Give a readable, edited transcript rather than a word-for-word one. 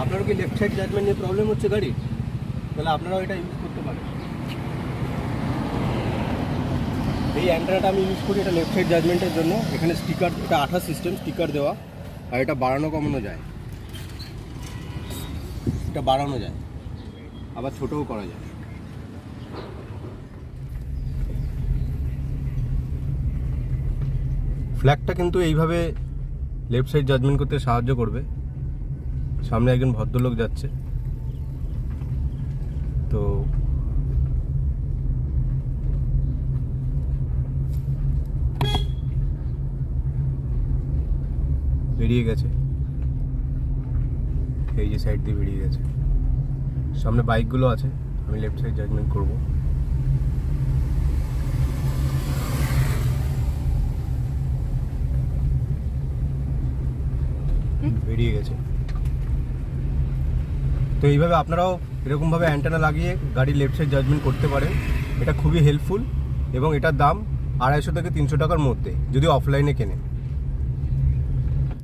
আপনারও কি left side judgement নিয়ে প্রবলেম হচ্ছে গাড়ি, তাহলে আপনারাও এটা ইউজ করতে পারেন। এই অ্যান্টেনাটা আমি ইউজ করি, এটা লেফট সাইড জাজমেন্টের জন্য। এখানে স্টিকার, এটা আঠা সিস্টেম, স্টিকার দেওয়া, আর এটা বাড়ানো কমানো যায়, এটা বাড়ানো যায়, আবার ছোটও করা যায়। ফ্ল্যাগটা কিন্তু এইভাবে লেফট সাইড জাজমেন্ট করতে সাহায্য করবে। সামনে একজন ভদ্রলোক যাচ্ছে, তো বেরিয়ে গেছে, এই যে সাইড দিয়ে বেরিয়ে গেছে। সামনে বাইকগুলো আছে, আমি লেফট সাইড জাজমেন্ট করব। বেরিয়ে গেছে। তো এইভাবে আপনারাও এরকমভাবে অ্যান্টেনা লাগিয়ে গাড়ি লেফট সাইড জাজমেন্ট করতে পারেন। এটা খুবই হেল্পফুল এবং এটার দাম 250 থেকে 300 টাকার মধ্যে যদি অফলাইনে কেনেন।